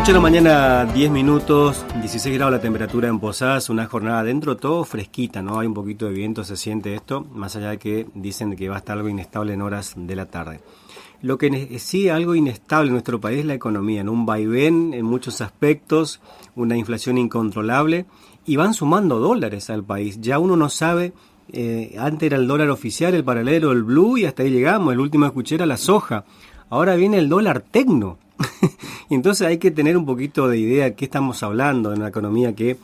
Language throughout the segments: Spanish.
8 de la mañana, 10 minutos, 16 grados la temperatura en Posadas, una jornada dentro todo fresquita, ¿no? Hay un poquito de viento, se siente esto, más allá de que dicen que va a estar algo inestable en horas de la tarde. Lo que sí algo inestable en nuestro país es la economía, ¿no? Un vaivén en muchos aspectos, una inflación incontrolable y van sumando dólares al país. Ya uno no sabe, antes era el dólar oficial, el paralelo, el blue y hasta ahí llegamos, el último escuché era la soja. Ahora viene el dólar tecno. Y entonces hay que tener un poquito de idea de qué estamos hablando en una economía que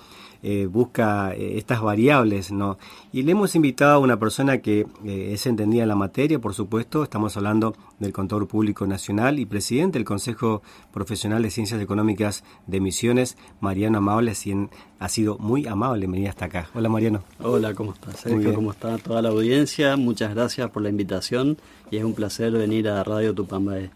busca estas variables, ¿no? Y le hemos invitado a una persona que es entendida en la materia, por supuesto. Estamos hablando del Contador Público Nacional y presidente del Consejo Profesional de Ciencias Económicas de Misiones, Mariano Amables, quien ha sido muy amable en venir hasta acá. Hola, Mariano. Hola, ¿cómo estás, Sergio? ¿Cómo está toda la audiencia? Muchas gracias por la invitación y es un placer venir a Radio Tupambaé.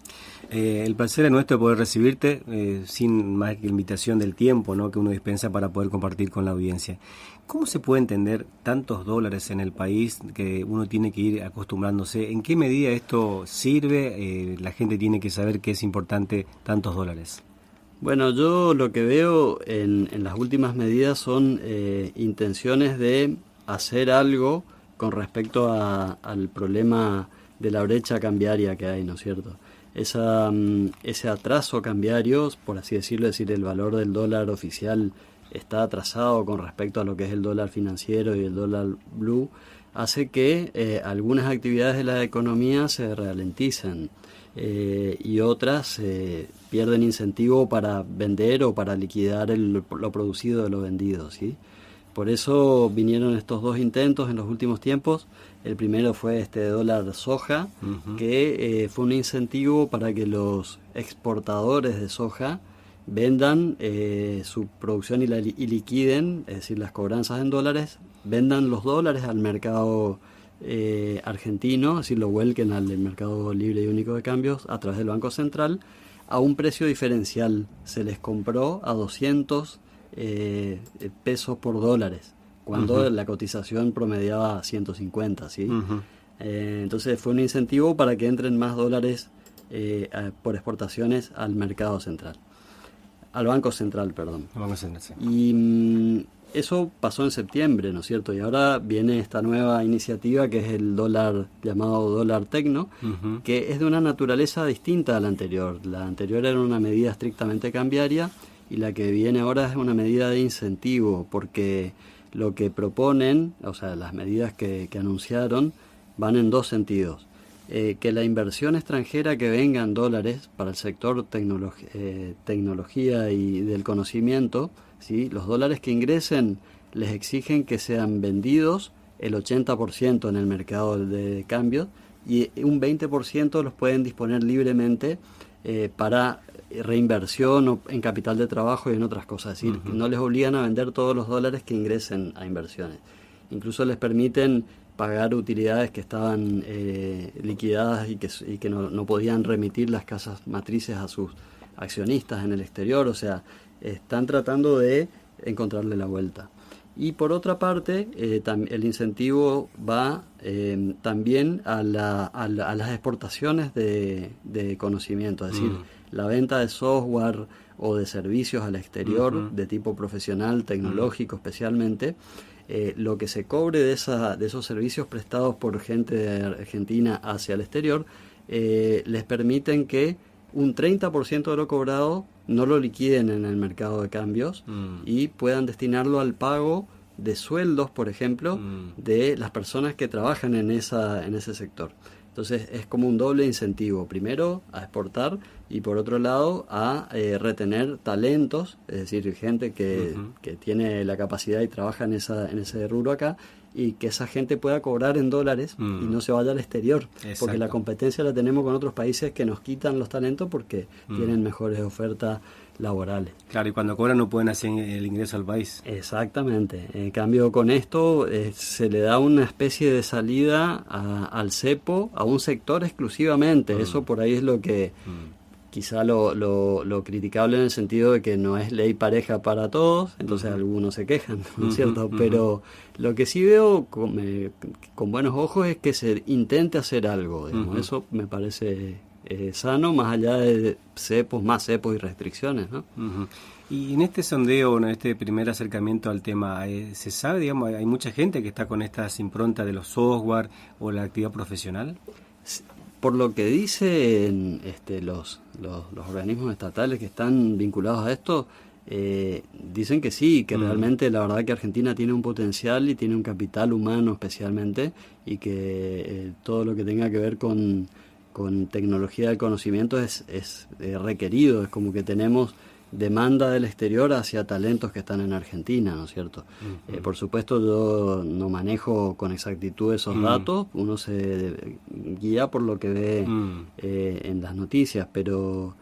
El placer es nuestro poder recibirte sin más que invitación del tiempo, ¿no?, que uno dispensa para poder compartir con la audiencia. ¿Cómo se puede entender tantos dólares en el país que uno tiene que ir acostumbrándose? ¿En qué medida esto sirve? La gente tiene que saber que es importante tantos dólares. Bueno, yo lo que veo en las últimas medidas son intenciones de hacer algo con respecto al problema de la brecha cambiaria que hay, ¿no es cierto? Ese atraso cambiario, por así decirlo, es decir, el valor del dólar oficial está atrasado con respecto a lo que es el dólar financiero y el dólar blue, hace que algunas actividades de la economía se ralenticen y otras pierden incentivo para vender o para liquidar lo producido de lo vendido, ¿sí? Por eso vinieron estos dos intentos en los últimos tiempos. El primero fue este dólar soja, que fue un incentivo para que los exportadores de soja vendan su producción y liquiden, es decir, las cobranzas en dólares, vendan los dólares al mercado argentino, es decir, lo vuelquen al mercado libre y único de cambios a través del Banco Central a un precio diferencial. Se les compró a 200 pesos por dólares, cuando la cotización promediaba 150, ¿sí? Entonces fue un incentivo para que entren más dólares por exportaciones al mercado central, al Banco Central, perdón. Al Banco Central, sí. Y eso pasó en septiembre, ¿no es cierto? Y ahora viene esta nueva iniciativa que es el dólar llamado dólar tecno, que es de una naturaleza distinta a la anterior. La anterior era una medida estrictamente cambiaria y la que viene ahora es una medida de incentivo, porque lo que proponen, o sea, las medidas que anunciaron, van en dos sentidos. Que la inversión extranjera que venga en dólares para el sector tecnología y del conocimiento, ¿sí? Los dólares que ingresen les exigen que sean vendidos el 80% en el mercado de cambio y un 20% los pueden disponer libremente para reinversión o en capital de trabajo y en otras cosas. Es decir, no les obligan a vender todos los dólares que ingresen a inversiones. Incluso les permiten pagar utilidades que estaban liquidadas y que no podían remitir las casas matrices a sus accionistas en el exterior. O sea, están tratando de encontrarle la vuelta. Y por otra parte, el incentivo va también a las exportaciones de conocimiento, es decir, la venta de software o de servicios al exterior de tipo profesional, tecnológico especialmente. Lo que se cobre de esos servicios prestados por gente de Argentina hacia el exterior les permiten que un 30% de lo cobrado no lo liquiden en el mercado de cambios y puedan destinarlo al pago de sueldos, por ejemplo, de las personas que trabajan en ese sector. Entonces es como un doble incentivo, primero a exportar y por otro lado a retener talentos, es decir, gente que tiene la capacidad y trabaja en ese rubro acá, y que esa gente pueda cobrar en dólares y no se vaya al exterior. Exacto. Porque la competencia la tenemos con otros países que nos quitan los talentos porque tienen mejores ofertas laborales. Claro, y cuando cobran no pueden hacer el ingreso al país. Exactamente. En cambio, con esto se le da una especie de salida al cepo, a un sector exclusivamente. Eso por ahí es lo que quizá lo criticable en el sentido de que no es ley pareja para todos, entonces algunos se quejan, ¿no es cierto? Pero lo que sí veo con buenos ojos es que se intente hacer algo, digamos. Eso me parece sano, más allá de más cepos y restricciones, ¿no? Uh-huh. Y en este sondeo, en este primer acercamiento al tema, ¿se sabe, digamos, hay mucha gente que está con estas improntas de los software o la actividad profesional? Por lo que dicen los organismos estatales que están vinculados a esto, dicen que sí, que realmente la verdad que Argentina tiene un potencial y tiene un capital humano especialmente, y que todo lo que tenga que ver con tecnología del conocimiento es requerido, es como que tenemos demanda del exterior hacia talentos que están en Argentina, ¿no es cierto? Uh-huh. Por supuesto, yo no manejo con exactitud esos datos, uno se guía por lo que ve en las noticias, pero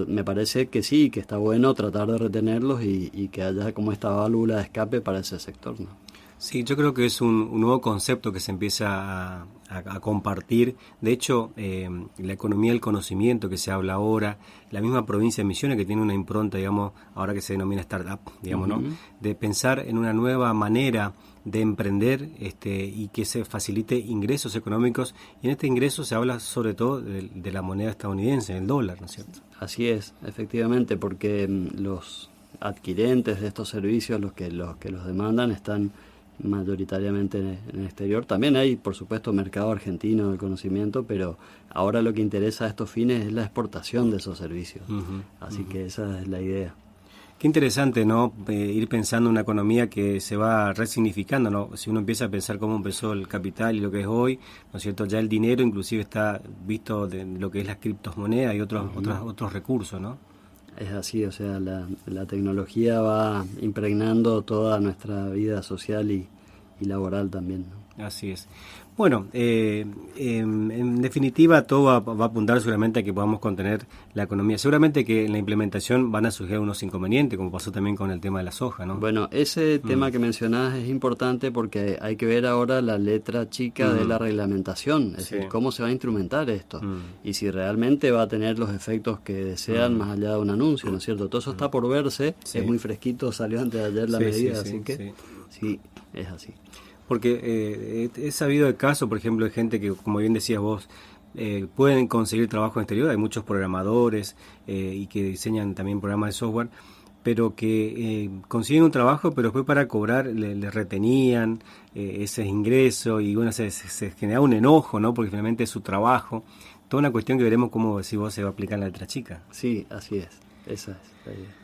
me parece que sí, que está bueno tratar de retenerlos y que haya como esta válvula de escape para ese sector, ¿no? Sí, yo creo que es un nuevo concepto que se empieza a compartir. De hecho, la economía del conocimiento que se habla ahora, la misma provincia de Misiones que tiene una impronta, digamos, ahora que se denomina startup, digamos, ¿no? De pensar en una nueva manera de emprender y que se facilite ingresos económicos. Y en este ingreso se habla sobre todo de la moneda estadounidense, el dólar, ¿no es cierto? Así es, efectivamente, porque los adquirentes de estos servicios, los que los demandan, están mayoritariamente en el exterior. También hay, por supuesto, mercado argentino del conocimiento, pero ahora lo que interesa a estos fines es la exportación de esos servicios. Así que esa es la idea. Qué interesante, ¿no? Ir pensando en una economía que se va resignificando, ¿no? Si uno empieza a pensar cómo empezó el capital y lo que es hoy, ¿no es cierto? Ya el dinero inclusive está visto de lo que es las criptomonedas y otros recursos, ¿no? Es así, o sea, la tecnología va impregnando toda nuestra vida social y laboral también, ¿no? Así es. Bueno, en definitiva todo va a apuntar seguramente a que podamos contener la economía. Seguramente que en la implementación van a surgir unos inconvenientes, como pasó también con el tema de la soja, ¿no? Bueno, ese tema que mencionás es importante porque hay que ver ahora la letra chica de la reglamentación, es decir, cómo se va a instrumentar esto y si realmente va a tener los efectos que desean más allá de un anuncio, ¿no es cierto? Todo eso está por verse, es muy fresquito, salió antes de ayer la medida, así que sí, es así. Porque he sabido de casos, por ejemplo, de gente que, como bien decías vos, pueden conseguir trabajo en exterior. Hay muchos programadores y que diseñan también programas de software, pero que consiguen un trabajo, pero después para cobrar le retenían ese ingreso y bueno, se genera un enojo, ¿no? Porque finalmente es su trabajo. Toda una cuestión que veremos cómo, si vos, se va a aplicar en la letra chica. Sí, así es. Esa es la idea.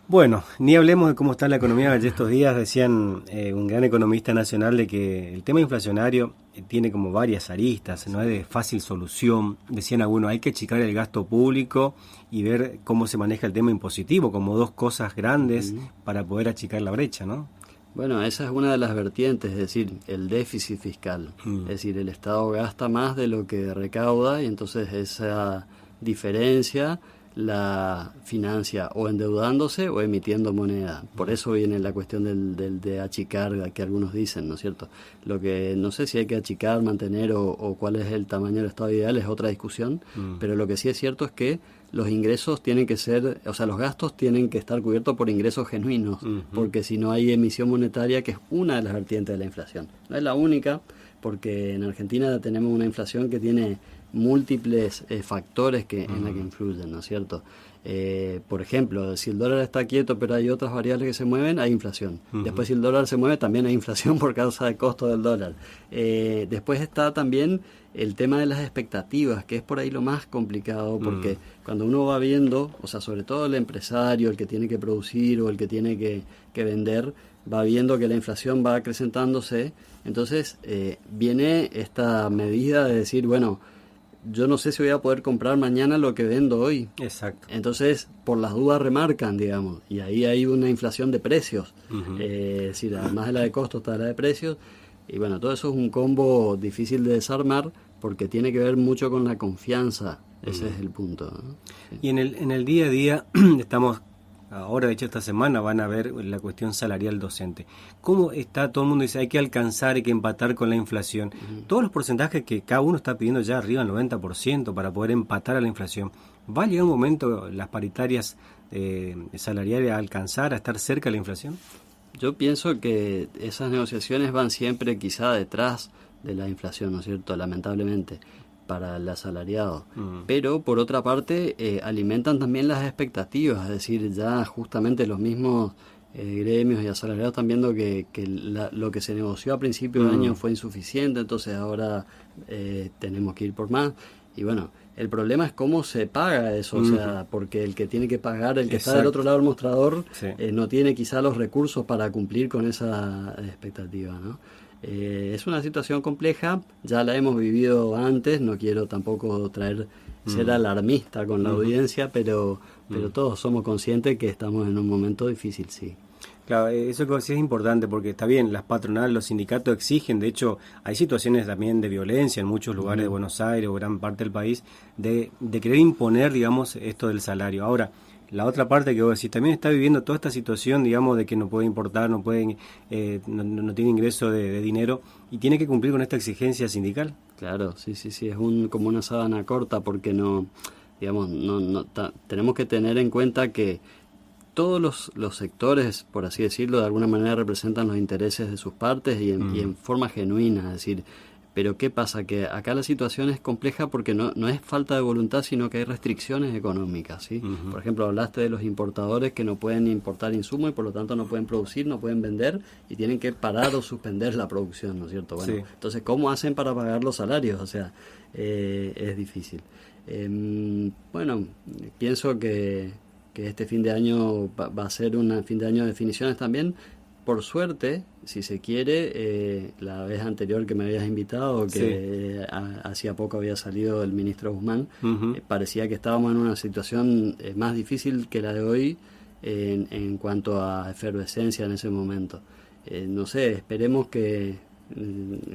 Bueno, ni hablemos de cómo está la economía estos días. Decían un gran economista nacional de que el tema inflacionario tiene como varias aristas, no es de fácil solución. Decían algunos, hay que achicar el gasto público y ver cómo se maneja el tema impositivo, como dos cosas grandes para poder achicar la brecha, ¿no? Bueno, esa es una de las vertientes, es decir, el déficit fiscal. Es decir, el Estado gasta más de lo que recauda y entonces esa diferencia la financia o endeudándose o emitiendo moneda. Por eso viene la cuestión de achicar, que algunos dicen, ¿no es cierto? Lo que no sé si hay que achicar, mantener o cuál es el tamaño del Estado ideal es otra discusión, pero lo que sí es cierto es que los ingresos tienen que ser, o sea, los gastos tienen que estar cubiertos por ingresos genuinos, porque si no hay emisión monetaria, que es una de las vertientes de la inflación. No es la única, porque en Argentina tenemos una inflación que tiene múltiples factores en la que influyen, ¿no es cierto? Por ejemplo, si el dólar está quieto pero hay otras variables que se mueven, hay inflación. Después si el dólar se mueve también hay inflación por causa del costo del dólar. Después está también el tema de las expectativas, que es por ahí lo más complicado, porque cuando uno va viendo, o sea, sobre todo el empresario, el que tiene que producir o el que tiene que vender, va viendo que la inflación va acrecentándose, entonces viene esta medida de decir, bueno, yo no sé si voy a poder comprar mañana lo que vendo hoy. Exacto. Entonces, por las dudas remarcan, digamos, y ahí hay una inflación de precios. Es decir, además de la de costos está la de precios. Y bueno, todo eso es un combo difícil de desarmar porque tiene que ver mucho con la confianza. Ese es el punto, ¿no? Sí. Y en el día a día estamos... Ahora, de hecho, esta semana van a ver la cuestión salarial docente. ¿Cómo está? Todo el mundo dice hay que alcanzar, hay que empatar con la inflación. Todos los porcentajes que cada uno está pidiendo ya arriba del 90% para poder empatar a la inflación. ¿Va a llegar un momento las paritarias salariales a alcanzar, a estar cerca de la inflación? Yo pienso que esas negociaciones van siempre quizá detrás de la inflación, ¿no es cierto? Lamentablemente. para el asalariado. Pero por otra parte alimentan también las expectativas, es decir, ya justamente los mismos gremios y asalariados están viendo que lo que se negoció a principio de año fue insuficiente, entonces ahora tenemos que ir por más. Y bueno, el problema es cómo se paga eso, o sea, porque el que tiene que pagar, el que está del otro lado del mostrador, no tiene quizá los recursos para cumplir con esa expectativa, ¿no? Es una situación compleja, ya la hemos vivido antes, no quiero tampoco ser alarmista con la audiencia, pero todos somos conscientes que estamos en un momento difícil, sí. Claro, eso que sí es importante porque está bien, las patronales, los sindicatos exigen, de hecho hay situaciones también de violencia en muchos lugares de Buenos Aires o gran parte del país de querer imponer, digamos, esto del salario. Ahora, la otra parte que vos decís, también está viviendo toda esta situación, digamos, de que no puede importar, no pueden, no tiene ingreso de dinero y tiene que cumplir con esta exigencia sindical. Claro, sí, es como una sábana corta porque tenemos que tener en cuenta que todos los sectores, por así decirlo, de alguna manera representan los intereses de sus partes y en forma genuina, es decir, pero ¿qué pasa? Que acá la situación es compleja porque no es falta de voluntad, sino que hay restricciones económicas, ¿sí? Por ejemplo, hablaste de los importadores que no pueden importar insumos y por lo tanto no pueden producir, no pueden vender y tienen que parar o suspender la producción, ¿no es cierto? Bueno, entonces, ¿cómo hacen para pagar los salarios? O sea, es difícil. Bueno, pienso que este fin de año va a ser un fin de año de definiciones también. Por suerte, si se quiere, la vez anterior que me habías invitado, que hacía poco había salido el ministro Guzmán, parecía que estábamos en una situación más difícil que la de hoy en cuanto a efervescencia en ese momento. No sé, esperemos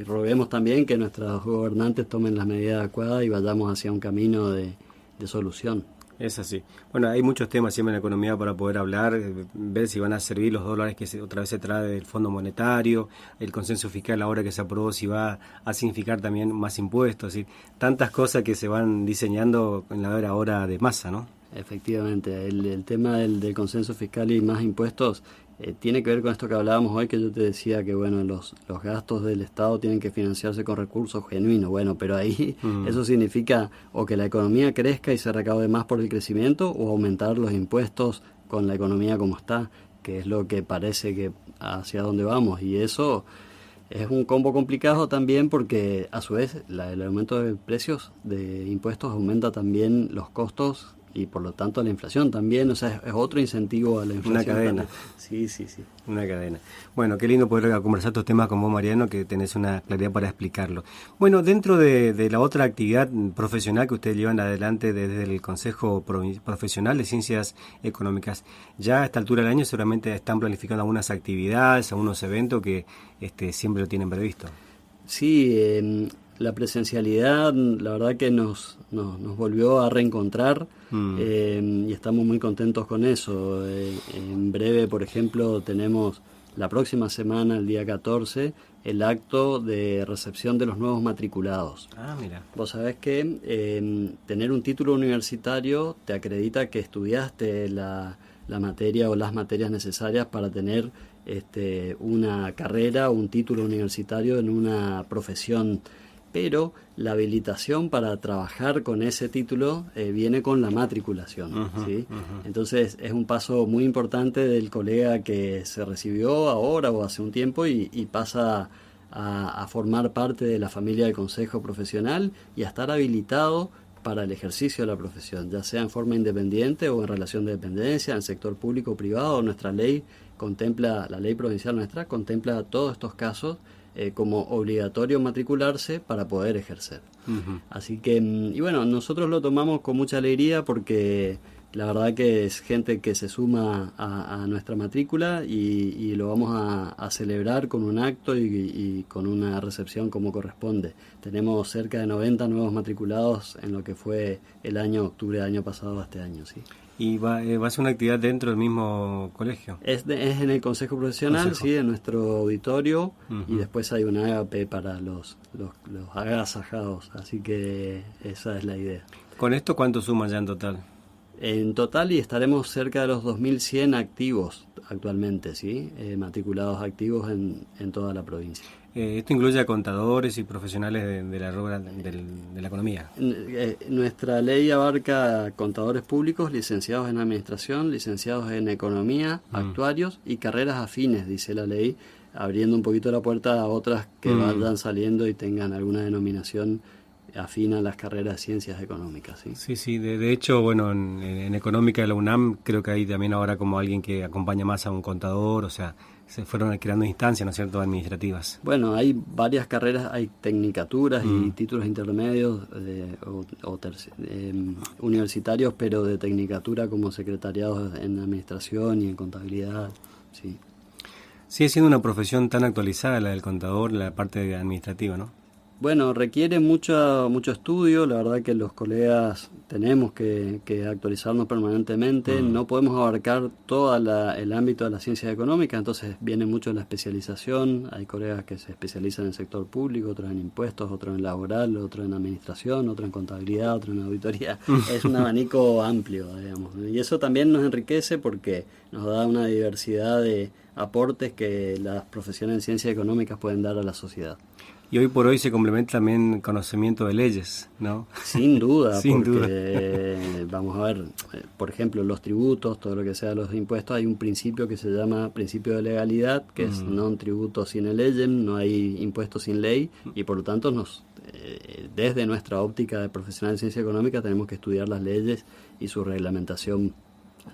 roguemos también que nuestros gobernantes tomen las medidas adecuadas y vayamos hacia un camino de solución. Es así. Bueno, hay muchos temas siempre en la economía para poder hablar, ver si van a servir los dólares que otra vez se trae del Fondo Monetario, el consenso fiscal ahora que se aprobó, si va a significar también más impuestos, y tantas cosas que se van diseñando en la hora ahora de masa, ¿no? Efectivamente, el tema del consenso fiscal y más impuestos tiene que ver con esto que hablábamos hoy, que yo te decía que bueno, los gastos del Estado tienen que financiarse con recursos genuinos. Bueno, pero ahí eso significa o que la economía crezca y se recaude más por el crecimiento o aumentar los impuestos con la economía como está, que es lo que parece que hacia dónde vamos. Y eso es un combo complicado también porque a su vez el aumento de precios de impuestos aumenta también los costos y por lo tanto la inflación también, o sea, es otro incentivo a la inflación. Una cadena. Sí. Una cadena. Bueno, qué lindo poder conversar estos temas con vos, Mariano, que tenés una claridad para explicarlo. Bueno, dentro de la otra actividad profesional que ustedes llevan adelante desde el Consejo Profesional de Ciencias Económicas, ya a esta altura del año seguramente están planificando algunas actividades, algunos eventos que siempre lo tienen previsto. Sí, la presencialidad, la verdad que nos volvió a reencontrar y estamos muy contentos con eso. En breve, por ejemplo, tenemos la próxima semana, el día 14, el acto de recepción de los nuevos matriculados. Ah, mira. Vos sabés que tener un título universitario te acredita que estudiaste la materia o las materias necesarias para tener una carrera o un título universitario en una profesión. Pero la habilitación para trabajar con ese título viene con la matriculación, ¿sí? Entonces es un paso muy importante del colega que se recibió ahora o hace un tiempo y pasa a formar parte de la familia del Consejo Profesional y a estar habilitado para el ejercicio de la profesión, ya sea en forma independiente o en relación de dependencia, en el sector público o privado. Nuestra ley la ley provincial nuestra contempla todos estos casos como obligatorio matricularse para poder ejercer. Así que, y bueno, nosotros lo tomamos con mucha alegría porque la verdad que es gente que se suma a nuestra matrícula y lo vamos a celebrar con un acto y con una recepción como corresponde. Tenemos cerca de 90 nuevos matriculados en lo que fue el año octubre del año pasado a este año, ¿sí? ¿Y va a ser una actividad dentro del mismo colegio? Es en el Consejo Profesional, sí, en nuestro auditorio, y después hay un agape para los agasajados, así que esa es la idea. ¿Con esto cuánto suma ya en total? En total y estaremos cerca de los 2.100 activos actualmente, ¿sí? Matriculados activos en toda la provincia. Esto incluye a contadores y profesionales de la rubra de la economía. Nuestra ley abarca contadores públicos, licenciados en administración, licenciados en economía, actuarios y carreras afines, dice la ley, abriendo un poquito la puerta a otras que vayan saliendo y tengan alguna denominación afina a las carreras de ciencias económicas. Sí, sí, de hecho, bueno, en económica de la UNAM creo que hay también ahora como alguien que acompaña más a un contador, o sea, se fueron creando instancias, ¿no es cierto?, administrativas. Bueno, hay varias carreras, hay tecnicaturas y títulos intermedios universitarios, pero de tecnicatura como secretariados en administración y en contabilidad, sí. Sigue siendo una profesión tan actualizada la del contador, la parte administrativa, ¿no? Bueno, requiere mucho estudio, la verdad que los colegas tenemos que actualizarnos permanentemente, no podemos abarcar todo el ámbito de la ciencia económica, entonces viene mucho la especialización, hay colegas que se especializan en el sector público, otros en impuestos, otros en laboral, otros en administración, otros en contabilidad, otros en auditoría, es un abanico amplio, digamos, y eso también nos enriquece porque nos da una diversidad de aportes que las profesiones en ciencias económicas pueden dar a la sociedad. Y hoy por hoy se complementa también conocimiento de leyes, ¿no? Sin duda, Sin porque vamos a ver, por ejemplo, los tributos, todo lo que sea los impuestos, hay un principio que se llama principio de legalidad, que es non tributo sine legem, no hay impuestos sin ley, y por lo tanto desde nuestra óptica de profesional en ciencia económica tenemos que estudiar las leyes y su reglamentación.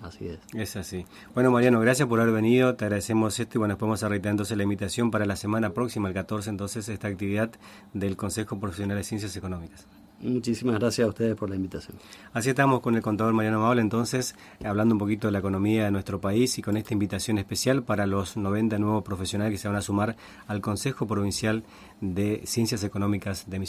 Así es. Es así. Bueno, Mariano, gracias por haber venido, te agradecemos esto y bueno, podemos reiterar entonces la invitación para la semana próxima, el 14, entonces, esta actividad del Consejo Profesional de Ciencias Económicas. Muchísimas gracias a ustedes por la invitación. Así estamos con el contador Mariano Maule, entonces, hablando un poquito de la economía de nuestro país y con esta invitación especial para los 90 nuevos profesionales que se van a sumar al Consejo Provincial de Ciencias Económicas de Misiones.